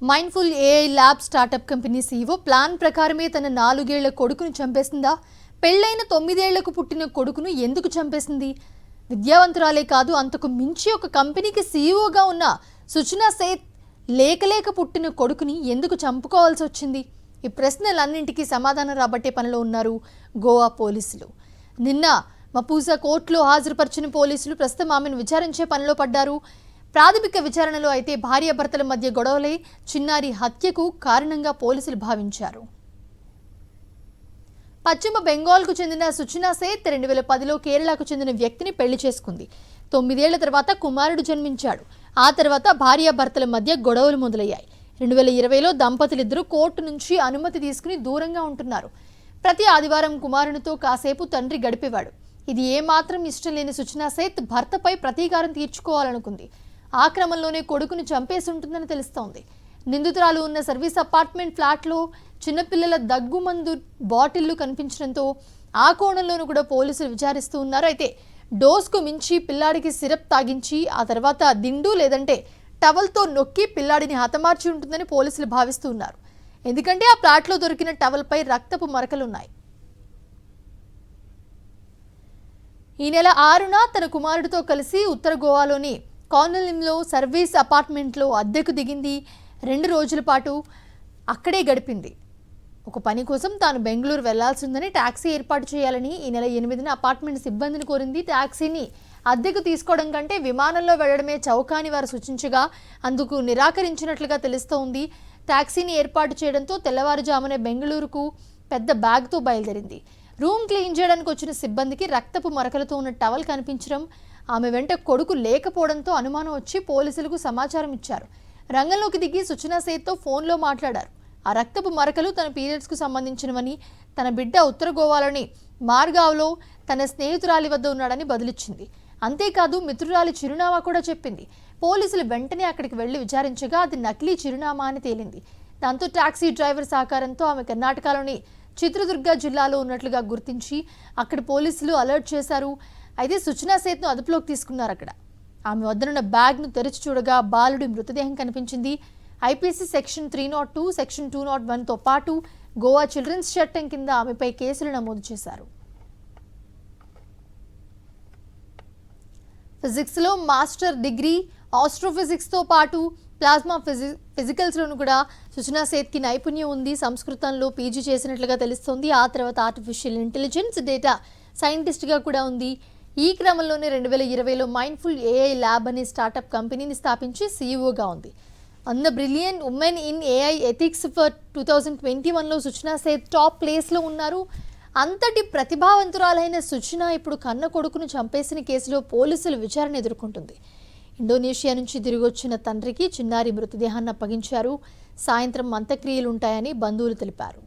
Mindful AI lab startup company CEO plan ప్రకారమే తన 4 ఏళ్ల కొడుకును చంపేసిందా? పెళ్లైన 9 ఏళ్లకు పుట్టిన కొడుకును ఎందుకు చంపేసింది? విద్యావంతురాలే కాదు, అంతకు మించి ఒక కంపెనీకి సీఈఓగా ఉన్న సుచనా సేత్ లేక పుట్టిన కొడుకుని ఎందుకు చంపుకోవాల్సి వచ్చింది? ఈ ప్రశ్నలన్నింటికీ సమాధానం రాబట్టే పనిలో ఉన్నారు గోవా పోలీసులు. నిన్న మపూసా కోర్టులో హాజరుపరిచిన పోలీసులు ప్రస్తుతం ఆమెను విచారించే పనిలో పడ్డారు. ప్రాథమిక విచారణలో అయితే భార్యాభర్తల మధ్య గొడవలే చిన్నారి హత్యకు కారణంగా పోలీసులు భావించారు. పశ్చిమ బెంగాల్కు చెందిన సుచనా సేత్ 2010లో కేరళకు చెందిన వ్యక్తిని పెళ్లి చేసుకుంది. 9 ఏళ్ల తర్వాత కుమారుడు జన్మించాడు. ఆ తర్వాత భార్యాభర్తల మధ్య గొడవలు మొదలయ్యాయి. 2020లో దంపతులిద్దరూ కోర్టు నుంచి అనుమతి తీసుకుని దూరంగా ఉంటున్నారు. ప్రతి ఆదివారం కుమారునితో కాసేపు తండ్రి గడిపేవాడు. ఇది ఏమాత్రం ఇష్టం లేని సుచనా సేత్ భర్తపై ప్రతీకారం తీర్చుకోవాలనుకుంది. ఆ క్రమంలోనే కొడుకును చంపేసి ఉంటుందని తెలుస్తోంది. నిందితురాలు ఉన్న సర్వీస్ అపార్ట్మెంట్ ఫ్లాట్లో చిన్నపిల్లల దగ్గుమందు బాటిళ్లు కనిపించడంతో ఆ కోణంలోనూ కూడా పోలీసులు విచారిస్తూ ఉన్నారు. అయితే డోస్కు మించి పిల్లాడికి సిరప్ తాగించి ఆ తర్వాత దిండు లేదంటే టవల్తో నొక్కి పిల్లాడిని హతమార్చి ఉంటుందని పోలీసులు భావిస్తూ ఉన్నారు. ఎందుకంటే ఆ ఫ్లాట్లో దొరికిన టవల్పై రక్తపు మరకలున్నాయి. ఈ నెల 6న తన కుమారుడితో కలిసి ఉత్తర గోవాలోని కానలింలో సర్వీస్ అపార్ట్మెంట్లో అద్దెకు దిగింది. 2 రోజుల పాటు అక్కడే గడిపింది. ఒక పని కోసం తాను బెంగళూరు వెళ్లాల్సి ఉందని టాక్సీ ఏర్పాటు చేయాలని ఈ నెల 8న అపార్ట్మెంట్ సిబ్బందిని కోరింది. టాక్సీని అద్దెకు తీసుకోవడం కంటే విమానంలో వెళ్లడమే చౌకాని వారు సూచించగా అందుకు నిరాకరించినట్లుగా తెలుస్తోంది. టాక్సీని ఏర్పాటు చేయడంతో తెల్లవారుజామునే బెంగళూరుకు పెద్ద బ్యాగ్తో బయలుదేరింది. రూమ్ క్లీన్ చేయడానికి వచ్చిన సిబ్బందికి రక్తపు మరకలతో ఉన్న టవల్ కనిపించడం, ఆమె వెంట కొడుకు లేకపోవడంతో అనుమానం వచ్చి పోలీసులకు సమాచారం ఇచ్చారు. రంగంలోకి దిగి సుచనా సేత్తో ఫోన్లో మాట్లాడారు. ఆ రక్తపు మరకలు తన పీరియడ్స్కు సంబంధించినవని, తన బిడ్డ ఉత్తర గోవాలోని మార్గావ్లో తన స్నేహితురాలి వద్ద ఉన్నాడని బదులిచ్చింది. అంతేకాదు మిత్రురాలి చిరునామా కూడా చెప్పింది. పోలీసులు వెంటనే అక్కడికి వెళ్లి విచారించగా అది నకిలీ చిరునామా అని తేలింది. దాంతో టాక్సీ డ్రైవర్ సహకారంతో ఆమె కర్ణాటకలోని చిత్రదుర్గ జిల్లాలో ఉన్నట్లుగా గుర్తించి అక్కడ పోలీసులు అలర్ట్ చేశారు. అయితే సుచనా సేత్ను అదుపులోకి తీసుకున్నారు. అక్కడ ఆమె వద్దనున్న బ్యాగ్ను తెరిచి చూడగా బాలుడి మృతదేహం కనిపించింది. ఐపీసీ సెక్షన్ 302, సెక్షన్ 201తో పాటు గోవా చిల్డ్రన్స్ చట్టం కింద ఆమెపై కేసులు నమోదు చేశారు. ఫిజిక్స్లో మాస్టర్ డిగ్రీ, ఆస్ట్రోఫిజిక్స్తో పాటు ప్లాస్మా ఫిజికల్స్లోనూ కూడా సుచనా సేత్కి నైపుణ్యం ఉంది. సంస్కృతంలో పీజీ చేసినట్లుగా తెలుస్తోంది. ఆ తర్వాత ఆర్టిఫిషియల్ ఇంటెలిజెన్స్, డేటా సైంటిస్ట్గా కూడా ఉంది. ఈ క్రమంలోనే 2020లో మైండ్ఫుల్ ఏఐ ల్యాబ్ అనే స్టార్టప్ కంపెనీని స్థాపించి సీఈఓగా ఉంది. అన్న brilliant women in AI ethics for 2021లో సుచనా సేత్ టాప్ ప్లేస్లో ఉన్నారు. అంతటి ప్రతిభావంతురాలైన సుచనా ఇప్పుడు కన్న కొడుకును చంపేసిన కేసులో పోలీసులు విచారణ ఎదుర్కొంటుంది. ఇండోనేషియా నుంచి తిరిగొచ్చిన తండ్రికి చిన్నారి మృతదేహాన్ని అప్పగించారు. సాయంత్రం అంత్యక్రియలుంటాయని బంధువులు తెలిపారు.